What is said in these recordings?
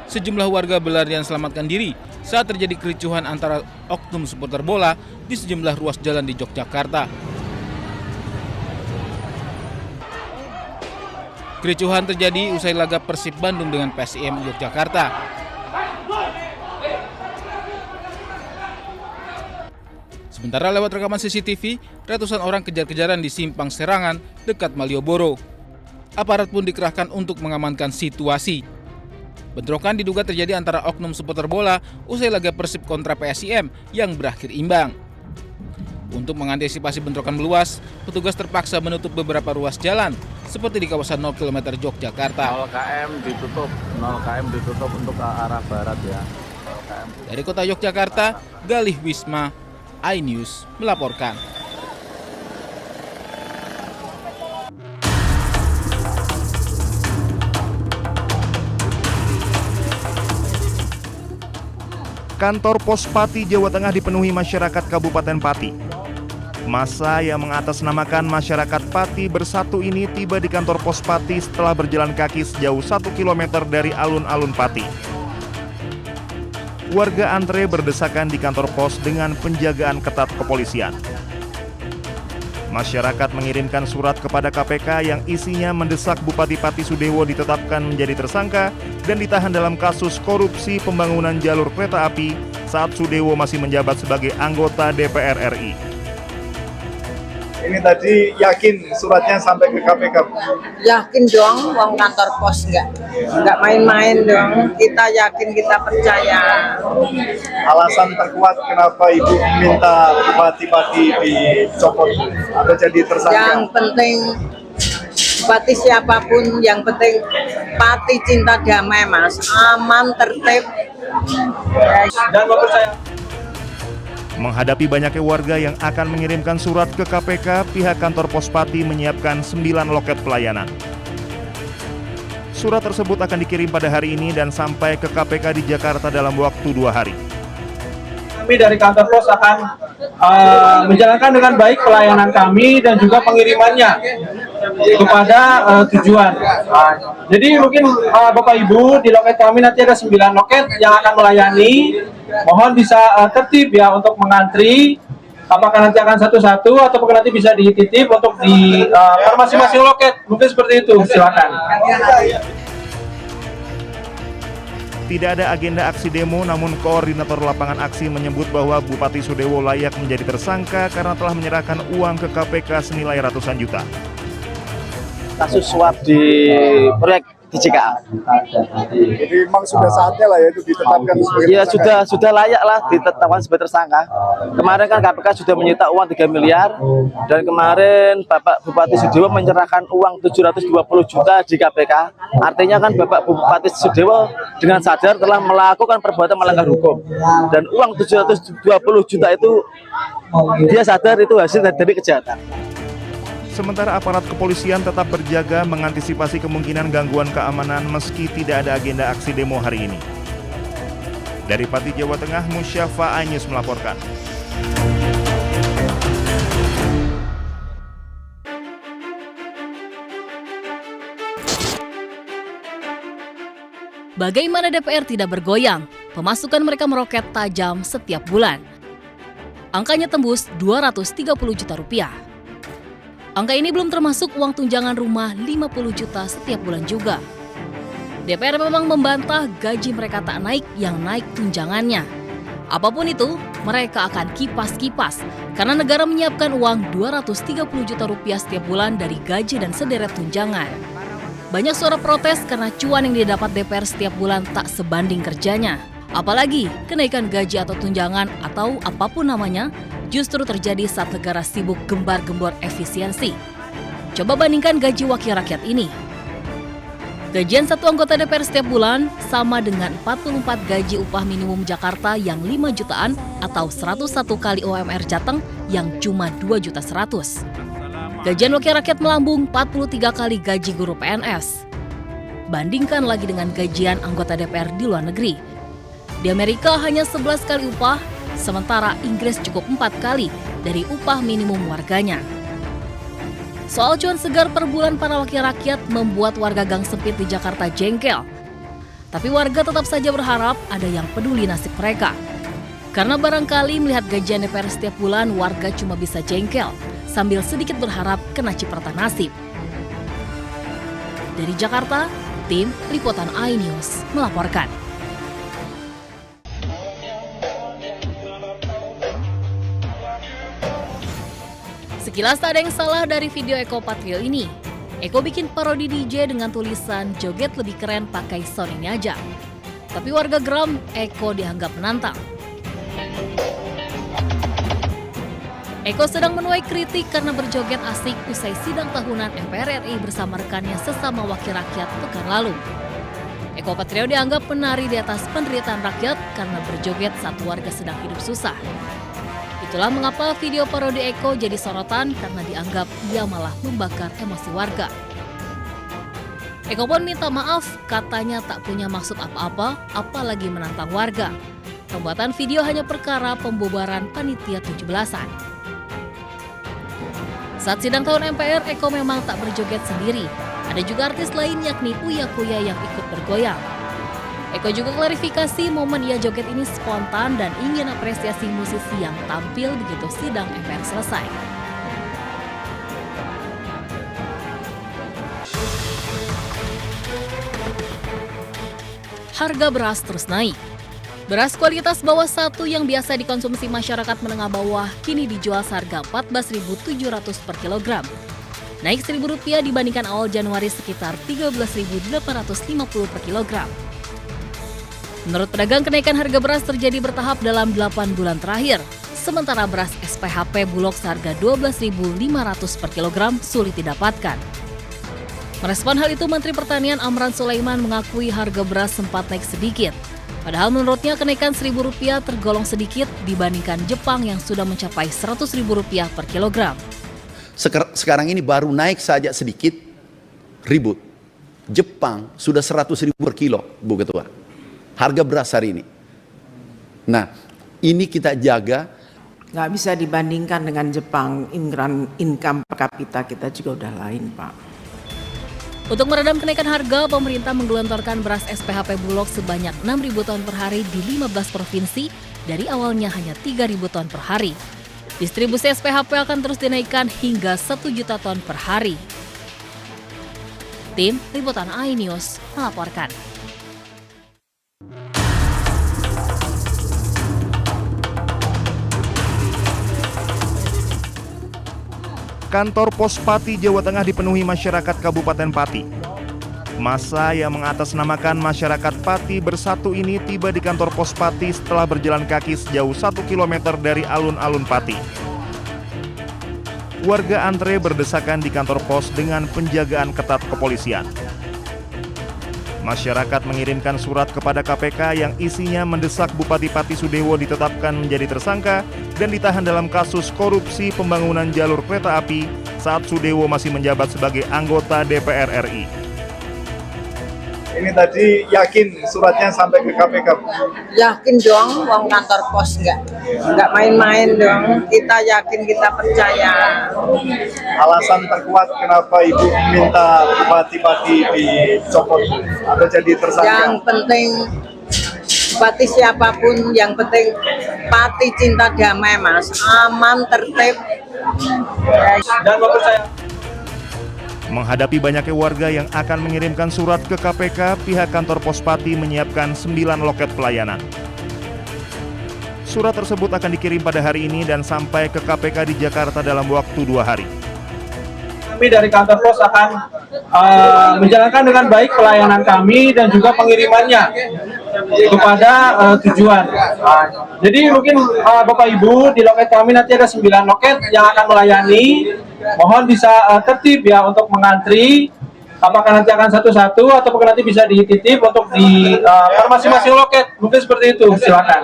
Sejumlah warga berlarian selamatkan diri saat terjadi kericuhan antara oknum supporter bola di sejumlah ruas jalan di Yogyakarta. Kericuhan terjadi usai laga Persib Bandung dengan PSIM Yogyakarta. Sementara lewat rekaman CCTV, ratusan orang kejar-kejaran di simpang Serangan dekat Malioboro. Aparat pun dikerahkan untuk mengamankan situasi. Bentrokan diduga terjadi antara oknum supporter bola usai laga Persib kontra PSIM yang berakhir imbang. Untuk mengantisipasi bentrokan meluas, petugas terpaksa menutup beberapa ruas jalan seperti di kawasan 0 km Yogyakarta. 0 km ditutup untuk ke arah barat ya. 0 km. Dari kota Yogyakarta, Galih Wisma, iNews melaporkan. Kantor Pos Pati, Jawa Tengah dipenuhi masyarakat Kabupaten Pati. Massa yang mengatasnamakan masyarakat Pati Bersatu ini tiba di kantor Pos Pati setelah berjalan kaki sejauh 1 km dari alun-alun Pati. Warga antre berdesakan di kantor pos dengan penjagaan ketat kepolisian. Masyarakat mengirimkan surat kepada KPK yang isinya mendesak Bupati Pati Sudewo ditetapkan menjadi tersangka dan ditahan dalam kasus korupsi pembangunan jalur kereta api saat Sudewo masih menjabat sebagai anggota DPR RI. Ini tadi yakin suratnya sampai ke KPK? Yakin dong, uang kantor pos nggak main-main dong. Kita yakin, kita percaya. Alasan terkuat kenapa Ibu minta Bupati Pati dicopot atau jadi tersangka? Yang penting bupati siapapun, yang penting Pati cinta damai, Mas. Aman, tertib. Dan mempercayai. Menghadapi banyaknya warga yang akan mengirimkan surat ke KPK, pihak kantor Pos Pati menyiapkan 9 loket pelayanan. Surat tersebut akan dikirim pada hari ini dan sampai ke KPK di Jakarta dalam waktu 2 hari. Kami dari kantor pos akan menjalankan dengan baik pelayanan kami dan juga pengirimannya kepada tujuan. Jadi mungkin Bapak Ibu, di loket kami nanti ada 9 loket yang akan melayani. Mohon bisa tertib ya untuk mengantri. Apakah nanti akan satu-satu atau nanti bisa dititip untuk di masing-masing loket. Mungkin seperti itu, silakan. Tidak ada agenda aksi demo, namun koordinator lapangan aksi menyebut bahwa Bupati Sudewo layak menjadi tersangka karena telah menyerahkan uang ke KPK senilai ratusan juta. Kasus suap di proyek di CKA. Jadi memang sudah saatnya lah ya itu ditetapkan sebagai Ya tersangka. sudah layak lah ditetapkan sebagai tersangka. Kemarin kan KPK sudah menyita uang 3 miliar dan kemarin Bapak Bupati Sudewo menyerahkan uang 720 juta di KPK. Artinya kan Bapak Bupati Sudewo dengan sadar telah melakukan perbuatan melanggar hukum. Dan uang 720 juta itu dia sadar itu hasil dari kejahatan. Sementara aparat kepolisian tetap berjaga mengantisipasi kemungkinan gangguan keamanan meski tidak ada agenda aksi demo hari ini. Dari Pati, Jawa Tengah, Musyafa, iNews melaporkan. Bagaimana DPR tidak bergoyang? Pemasukan mereka meroket tajam setiap bulan. Angkanya tembus 230 juta rupiah. Angka ini belum termasuk uang tunjangan rumah 50 juta setiap bulan juga. DPR memang membantah gaji mereka tak naik, yang naik tunjangannya. Apapun itu, mereka akan kipas-kipas karena negara menyiapkan uang 230 juta rupiah setiap bulan dari gaji dan sederet tunjangan. Banyak suara protes karena cuan yang didapat DPR setiap bulan tak sebanding kerjanya. Apalagi kenaikan gaji atau tunjangan atau apapun namanya justru terjadi saat negara sibuk gembar-gembor efisiensi. Coba bandingkan gaji wakil rakyat ini. Gajian satu anggota DPR setiap bulan sama dengan 44 gaji upah minimum Jakarta yang 5 jutaan atau 101 kali UMR Jateng yang cuma 2.100.000. Gajian wakil rakyat melambung 43 kali gaji guru PNS. Bandingkan lagi dengan gajian anggota DPR di luar negeri. Di Amerika hanya 11 kali upah, sementara Inggris cukup 4 kali dari upah minimum warganya. Soal cuan segar per bulan para wakil rakyat membuat warga gang sempit di Jakarta jengkel. Tapi warga tetap saja berharap ada yang peduli nasib mereka. Karena barangkali melihat gajian DPR setiap bulan, warga cuma bisa jengkel sambil sedikit berharap kena cipratan nasib. Dari Jakarta, tim Liputan iNews melaporkan. Sekilas tak ada yang salah dari video Eko Patrio ini. Eko bikin parodi DJ dengan tulisan joget lebih keren pakai sound ini aja. Tapi warga geram, Eko dianggap menantang. Eko sedang menuai kritik karena berjoget asik usai sidang tahunan MPR RI bersama rekannya sesama wakil rakyat pekan lalu. Eko Patrio dianggap penari di atas penderitaan rakyat karena berjoget saat warga sedang hidup susah. Itulah mengapa video parodi Eko jadi sorotan karena dianggap ia malah membakar emosi warga. Eko pun minta maaf, katanya tak punya maksud apa-apa, apalagi menantang warga. Pembuatan video hanya perkara pembubaran panitia 17-an. Saat sidang tahun MPR, Eko memang tak berjoget sendiri. Ada juga artis lain yakni Uya Kuya yang ikut bergoyang. Eko juga klarifikasi momen ia joget ini spontan dan ingin apresiasi musisi yang tampil begitu sidang MPR selesai. Harga beras terus naik. Beras kualitas bawah 1 yang biasa dikonsumsi masyarakat menengah bawah kini dijual seharga Rp14.700 per kilogram. Naik Rp1.000 dibandingkan awal Januari sekitar Rp13.850 per kilogram. Menurut pedagang, kenaikan harga beras terjadi bertahap dalam 8 bulan terakhir. Sementara beras SPHP Bulog seharga Rp12.500 per kilogram sulit didapatkan. Merespon hal itu, Menteri Pertanian Amran Sulaiman mengakui harga beras sempat naik sedikit. Padahal menurutnya kenaikan Rp1.000 tergolong sedikit dibandingkan Jepang yang sudah mencapai Rp100.000 per kilogram. Sekarang ini baru naik saja sedikit, ribut. Jepang sudah 100.000 per kilo, Bu Ketua. Harga beras hari ini. Nah, ini kita jaga. Nggak bisa dibandingkan dengan Jepang, income per kapita kita juga udah lain, Pak. Untuk meredam kenaikan harga, pemerintah menggelontorkan beras SPHP Bulog sebanyak 6.000 ton per hari di 15 provinsi dari awalnya hanya 3.000 ton per hari. Distribusi SPHP akan terus dinaikkan hingga 1 juta ton per hari. Tim Liputan iNews melaporkan. Kantor Pos Pati, Jawa Tengah dipenuhi masyarakat Kabupaten Pati. Massa yang mengatasnamakan masyarakat Pati Bersatu ini tiba di kantor Pos Pati setelah berjalan kaki sejauh 1 km dari alun-alun Pati. Warga antre berdesakan di kantor pos dengan penjagaan ketat kepolisian. Masyarakat mengirimkan surat kepada KPK yang isinya mendesak Bupati Pati Sudewo ditetapkan menjadi tersangka dan ditahan dalam kasus korupsi pembangunan jalur kereta api saat Sudewo masih menjabat sebagai anggota DPR RI. Ini tadi yakin suratnya sampai ke KPK? Yakin dong, uang kantor pos nggak main-main dong. Kita yakin, kita percaya. Alasan terkuat kenapa Ibu minta Bupati Pati dicopot atau jadi tersangka? Yang penting bupati siapapun, yang penting Pati cinta damai, Mas. Aman, tertib. Dan mempercayai. Menghadapi banyaknya warga yang akan mengirimkan surat ke KPK, pihak kantor Pos Pati menyiapkan 9 loket pelayanan. Surat tersebut akan dikirim pada hari ini dan sampai ke KPK di Jakarta dalam waktu 2 hari. Kami dari kantor pos akan menjalankan dengan baik pelayanan kami dan juga pengirimannya kepada tujuan. Jadi mungkin Bapak Ibu, di loket kami nanti ada 9 loket yang akan melayani. Mohon bisa tertib ya untuk mengantri. Apakah nanti akan satu-satu atau nanti bisa dititip untuk di masing-masing loket. Mungkin seperti itu, silakan.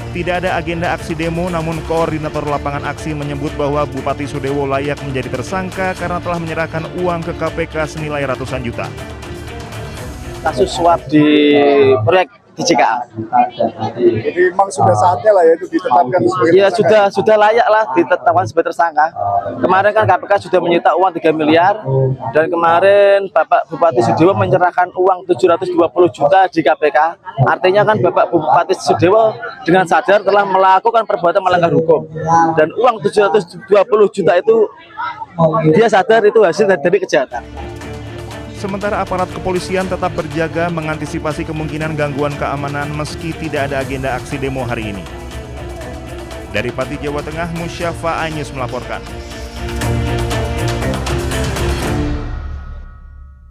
Tidak ada agenda aksi demo, namun koordinator lapangan aksi menyebut bahwa Bupati Sudewo layak menjadi tersangka karena telah menyerahkan uang ke KPK senilai ratusan juta. Kasus suap di proyek di JKA. Jadi memang sudah saatnya lah ya itu ditetapkan sebagai Ya tersangka. sudah layak lah ditetapkan sebagai tersangka. Kemarin kan KPK sudah menyita uang 3 miliar dan kemarin Bapak Bupati Sudewo menyerahkan uang 720 juta di KPK. Artinya kan Bapak Bupati Sudewo dengan sadar telah melakukan perbuatan melanggar hukum. Dan uang 720 juta itu dia sadar itu hasil dari kejahatan. Sementara aparat kepolisian tetap berjaga mengantisipasi kemungkinan gangguan keamanan meski tidak ada agenda aksi demo hari ini. Dari Pati, Jawa Tengah, Musyafa Anyus melaporkan.